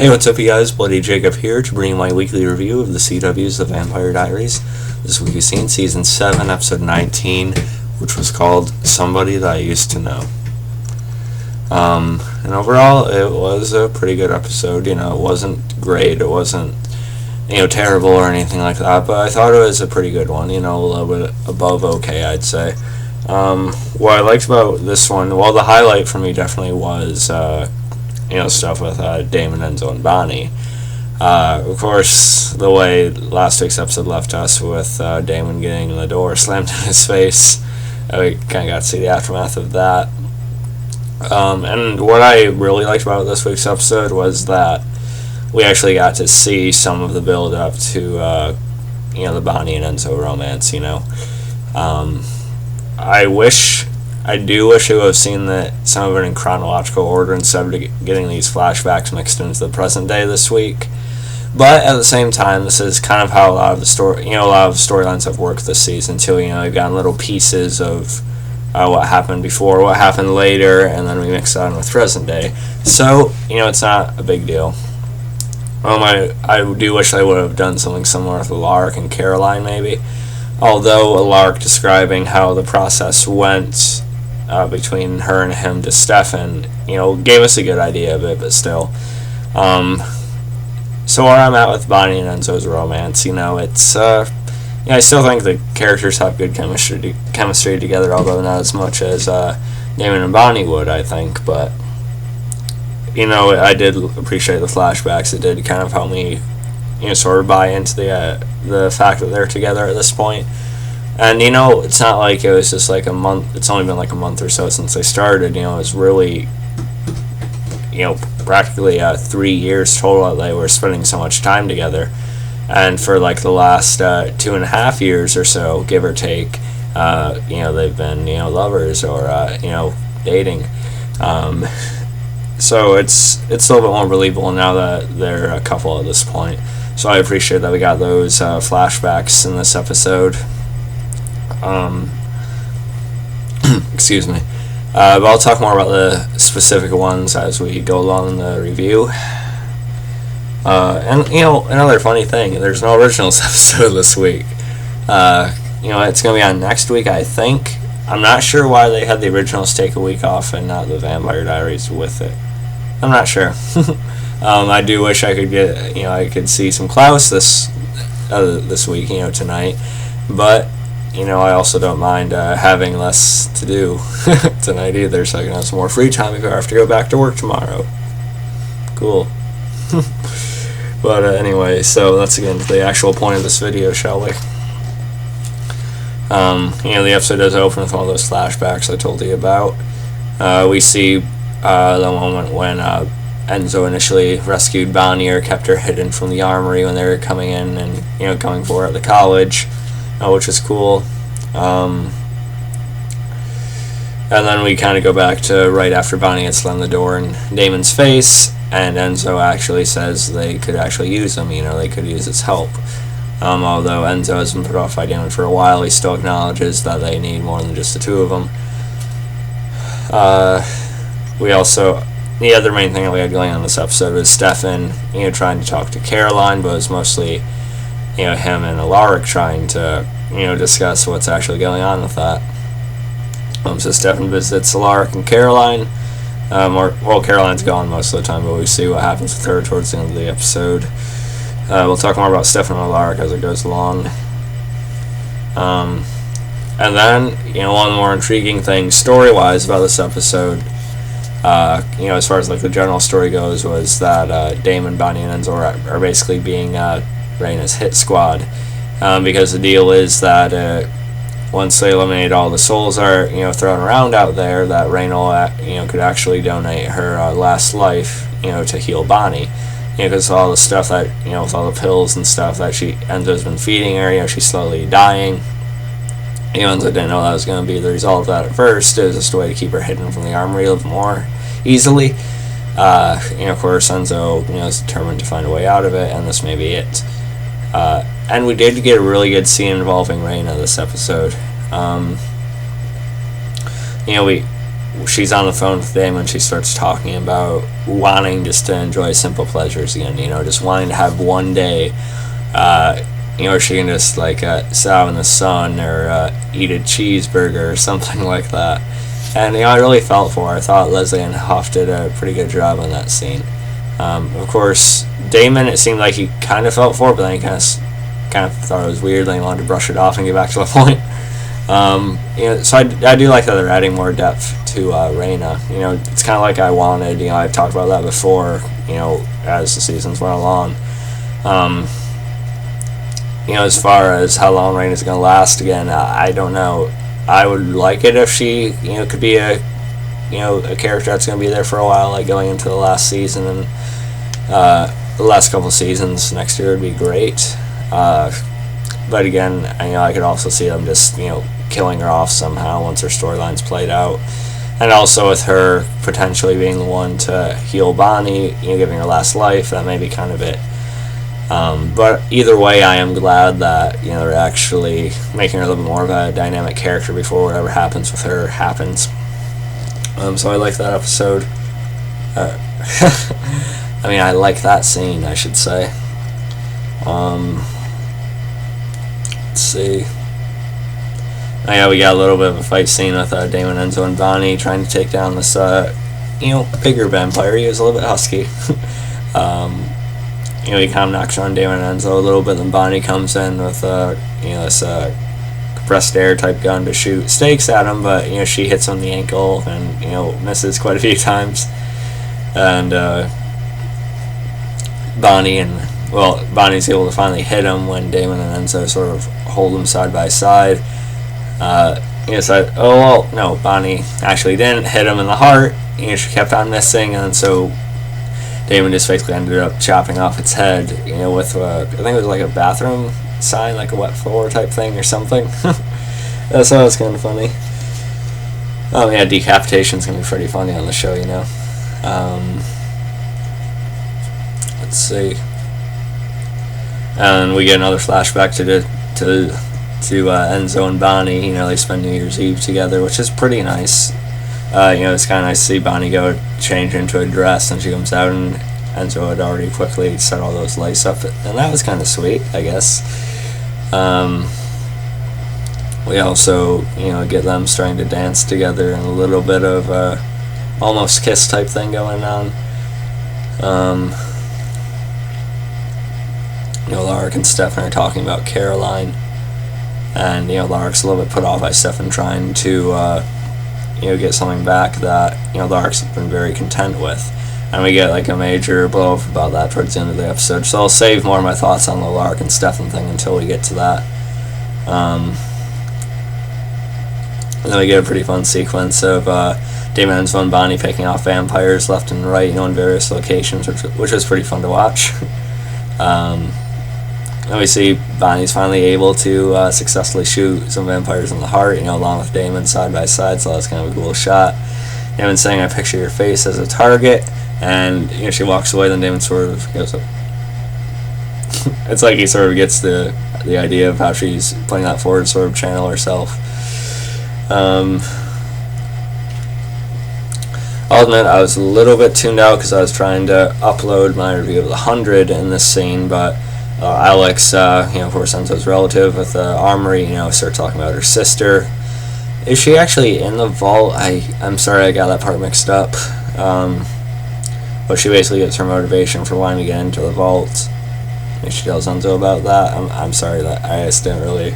Hey, what's up, you guys? Bloody Jacob here to bring you my weekly review of the CW's The Vampire Diaries. This week we've seen Season 7, Episode 19, which was called Somebody That I Used to Know. And overall, it was a pretty good episode. It wasn't great, it wasn't, terrible or anything like that, but I thought it was a pretty good one, a little bit above okay, I'd say. What I liked about this one, well, the highlight for me definitely was, stuff with Damon, Enzo, and Bonnie. Of course, the way last week's episode left us with Damon getting the door slammed in his face, we kind of got to see the aftermath of that. And what I really liked about this week's episode was that we actually got to see some of the build-up to, the Bonnie and Enzo romance, I do wish I would have seen some of it in chronological order instead of getting these flashbacks mixed into the present day this week. But at the same time, this is kind of how a lot of the storylines have worked this season too. You've gotten little pieces of what happened before, what happened later, and then we mix that in with present day. So, it's not a big deal. I do wish I would have done something similar with Alaric and Caroline, maybe. Although Alaric describing how the process went between her and him to Stefan, gave us a good idea of it, but still. So where I'm at with Bonnie and Enzo's romance, it's, I still think the characters have good chemistry together, although not as much as Damon and Bonnie would, I think, but, I did appreciate the flashbacks. It did kind of help me, sort of buy into the fact that they're together at this point. And, it's not like it was just like a month, it's only been like a month or so since they started, it was really, practically 3 years total that they were spending so much time together. And for like the last 2.5 years or so, give or take, they've been, lovers or, dating. So it's a little bit more believable now that they're a couple at this point. So I appreciate that we got those flashbacks in this episode. Excuse me. But I'll talk more about the specific ones as we go along in the review. And, another funny thing, there's no originals episode this week. It's going to be on next week, I think. I'm not sure why they had the originals take a week off and not the Vampire Diaries with it. I'm not sure. I do wish I could get, I could see some Klaus this week, tonight. But, I also don't mind having less to do tonight either, so I can have some more free time if I have to go back to work tomorrow. Cool. But anyway, so let's get into the actual point of this video, shall we? The episode does open with all those flashbacks I told you about. We see the moment when Enzo initially rescued Bonnie or kept her hidden from the armory when they were coming in and, coming for her at the college, which is cool. And then we kind of go back to right after Bonnie had slammed the door in Damon's face, and Enzo actually says they could actually use him, they could use his help. Although Enzo has been put off by Damon for a while, he still acknowledges that they need more than just the two of them. The other main thing that we had going on in this episode was Stefan, trying to talk to Caroline, but it was mostly, him and Alaric trying to, discuss what's actually going on with that. So Stefan visits Alaric and Caroline. Caroline's gone most of the time, but we see what happens with her towards the end of the episode. We'll talk more about Stefan and Alaric as it goes along. And then, one of the more intriguing things story-wise about this episode, as far as like the general story goes, was that Damon, Bonnie, and Enzo are basically being Rayna's hit squad. Because the deal is that once they eliminate all the souls are thrown around out there, that Rayna could actually donate her last life to heal Bonnie. Because all the stuff that with all the pills and stuff that Enzo's been feeding her, she's slowly dying. Enzo didn't know that was going to be the result of that at first. It was just a way to keep her hidden from the armory a little more easily. Of course, Enzo is determined to find a way out of it, and this may be it. And we did get a really good scene involving Rayna this episode. she's on the phone with Damon, she starts talking about wanting just to enjoy simple pleasures again, just wanting to have one day, where she can just like sit out in the sun or eat a cheeseburger or something like that. And I really felt for her. I thought Leslie and Huff did a pretty good job on that scene. Of course, Damon, it seemed like he kind of felt for it, but then he kind of thought it was weird, and he wanted to brush it off and get back to the point. So I do like that they're adding more depth to Rayna. It's kind of like I wanted. I've talked about that before. As the seasons went along. As far as how long Rayna's going to last again, I don't know. I would like it if she, could be a character that's going to be there for a while, like going into the last season and the last couple seasons next year would be great. But again, I could also see them just, killing her off somehow once her storyline's played out. And also with her potentially being the one to heal Bonnie, giving her last life, that may be kind of it. But either way, I am glad that, they're actually making her a little bit more of a dynamic character before whatever happens with her happens. So I like that episode. I like that scene, I should say. Let's see. Oh yeah, we got a little bit of a fight scene with Damon, Enzo, and Bonnie trying to take down this, bigger vampire. He was a little bit husky. He kind of knocks on Damon and Enzo a little bit, then Bonnie comes in with, this compressed air type gun to shoot stakes at him, but, she hits him in the ankle and, misses quite a few times. And, Bonnie's able to finally hit him when Damon and Enzo sort of hold him side by side. Bonnie actually didn't hit him in the heart. She kept on missing, and so Damon just basically ended up chopping off its head, with I think it was like a bathroom sign, like a wet floor type thing or something. That was kind of funny. Oh yeah, decapitation's gonna be pretty funny on the show, Let's see. And we get another flashback to Enzo and Bonnie. They spend New Year's Eve together, which is pretty nice. It's kind of nice to see Bonnie go change into a dress, and she comes out, and Enzo had already quickly set all those lights up, and that was kind of sweet, I guess. We also, get them starting to dance together, and a little bit of almost kiss type thing going on. Alaric and Stefan are talking about Caroline, and Alaric's a little bit put off by Stefan trying to get something back that Alaric's been very content with, and we get like a major blow up about that towards the end of the episode. So I'll save more of my thoughts on the Alaric and Stefan thing until we get to that. And then we get a pretty fun sequence of Damon, Enzo, and Bonnie picking off vampires left and right, in various locations, which was pretty fun to watch. And we see Bonnie's finally able to successfully shoot some vampires in the heart, along with Damon side by side, so that's kind of a cool shot. Damon saying, "I picture your face as a target," and she walks away, then Damon sort of goes up. It's like he sort of gets the idea of how she's playing that forward, sort of channel herself. I'll admit I was a little bit tuned out because I was trying to upload my review of the 100 in this scene, but Alex, of course, Enzo's relative with the armory, started talking about her sister. Is she actually in the vault? I'm sorry, I got that part mixed up. But she basically gets her motivation for wanting to get into the vault. And she tells Enzo about that. I'm sorry that I just didn't really.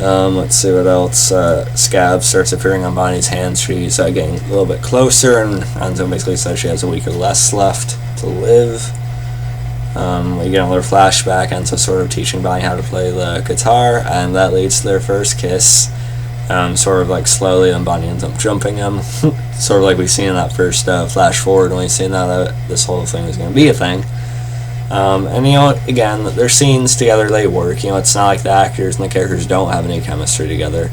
Let's see what else. Scab starts appearing on Bonnie's hands. She's getting a little bit closer, and Enzo basically says she has a week or less left to live. We get another flashback, Enzo sort of teaching Bonnie how to play the guitar, and that leads to their first kiss. Sort of like slowly, and Bonnie ends up jumping him. Sort of like we've seen in that first flash forward when we've seen that this whole thing is going to be a thing. And again, their scenes together, they work. It's not like the actors and the characters don't have any chemistry together.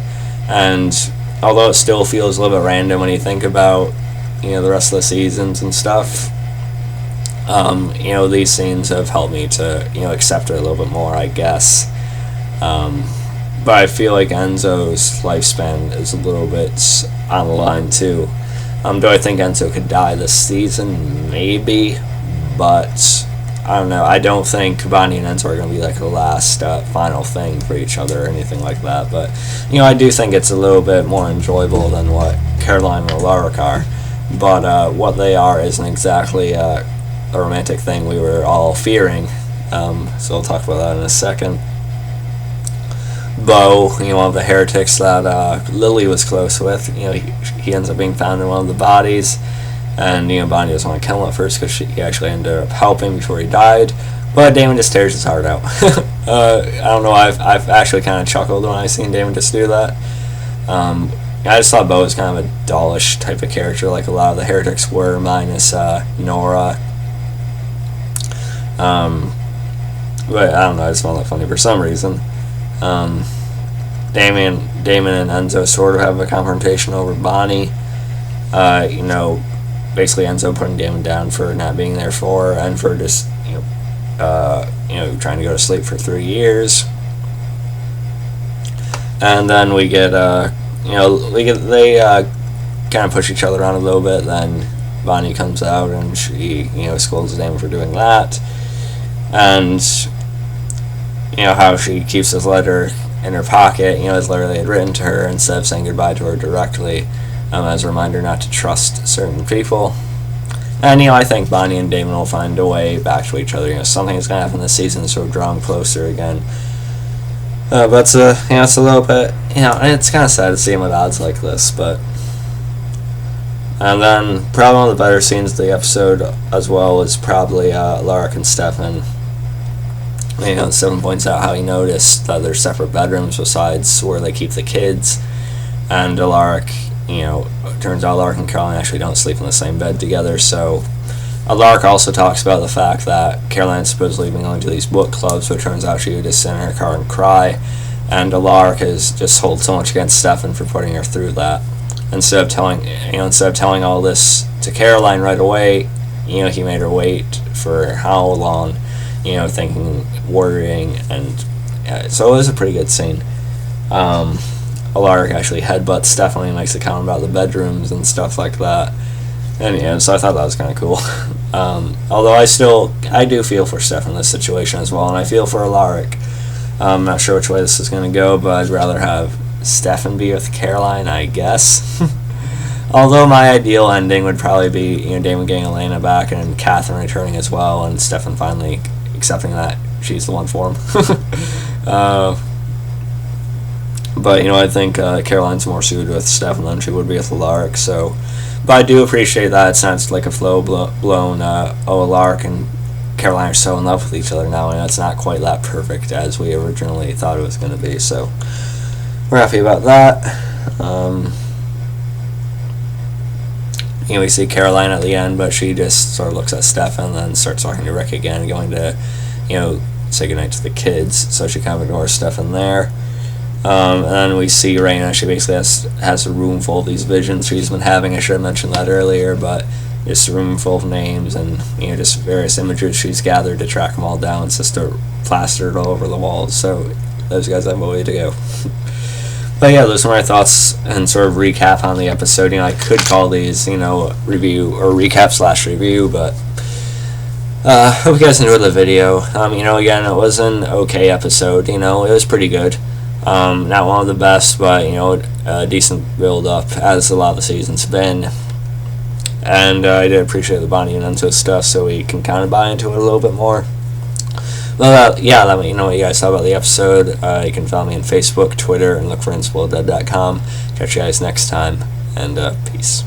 And although it still feels a little bit random when you think about, the rest of the seasons and stuff, these scenes have helped me to, accept it a little bit more, I guess. but I feel like Enzo's lifespan is a little bit on the line too. Do I think Enzo could die this season? Maybe, but I don't know. I don't think Bonnie and Enzo are going to be like the last final thing for each other or anything like that. But I do think it's a little bit more enjoyable than what Caroline and Alaric are. But what they are isn't exactly a romantic thing we were all fearing. So I'll talk about that in a second. Bo, one of the heretics that Lily was close with, he ends up being found in one of the bodies, and Bonnie doesn't want to kill him at first because he actually ended up helping before he died, but Damon just tears his heart out. I don't know, I've actually kind of chuckled when I seen Damon just do that. I just thought Bo was kind of a dollish type of character, like a lot of the heretics were, minus Nora. But I don't know, I just found that funny for some reason. Damon and Enzo sort of have a confrontation over Bonnie. Basically Enzo putting Damon down for not being there for her, and for just trying to go to sleep for 3 years. And then we get they kind of push each other around a little bit. Then Bonnie comes out and she scolds Damon for doing that, and how she keeps his letter in her pocket, his letter they had written to her, instead of saying goodbye to her directly, as a reminder not to trust certain people. And, I think Bonnie and Damon will find a way back to each other. Something is going to happen this season, so draw them closer again. But it's a little bit, it's kind of sad to see him at odds like this, but... And then, probably one of the better scenes of the episode as well is probably Alaric and Stefan. Stefan points out how he noticed that there's separate bedrooms besides where they keep the kids, and Alaric, turns out Alaric and Caroline actually don't sleep in the same bed together. So Alaric also talks about the fact that Caroline's supposedly been going to these book clubs, but it turns out she would just sit in her car and cry, and Alaric has just hold so much against Stefan for putting her through that. Instead of telling all this to Caroline right away, he made her wait for how long, thinking, worrying, and so it was a pretty good scene. Alaric actually headbutts Stefan and makes a comment about the bedrooms and stuff like that, and so I thought that was kind of cool. Although I do feel for Stefan in this situation as well, and I feel for Alaric. I'm not sure which way this is going to go, but I'd rather have Stefan be with Caroline, I guess. Although my ideal ending would probably be Damon getting Elena back and Catherine returning as well, and Stefan finally accepting that she's the one for him. But I think Caroline's more suited with Stefan than she would be with Alaric. So, but I do appreciate that it's not like a flow blown. Alaric and Caroline are so in love with each other now, and it's not quite that perfect as we originally thought it was going to be. So we're happy about that. We see Caroline at the end, but she just sort of looks at Stefan and then starts talking to Rick again, going to, say goodnight to the kids. So she kind of ignores Stefan there. And then we see Rayna. She basically has a room full of these visions she's been having. I should have mentioned that earlier, but just a room full of names and just various images she's gathered to track them all down. It's just plastered all over the walls. So those guys have a way to go. But yeah, those are my thoughts and sort of recap on the episode. I could call these, review or recap / review, but hope you guys enjoyed the video. Again, it was an okay episode. It was pretty good. Not one of the best, but a decent build up as a lot of the season's been. And I did appreciate the Bonnie and Enzo stuff, so we can kind of buy into it a little bit more. Well, let me know what you guys thought about the episode. You can follow me on Facebook, Twitter, and look for InspirationDead.com. Catch you guys next time, and peace.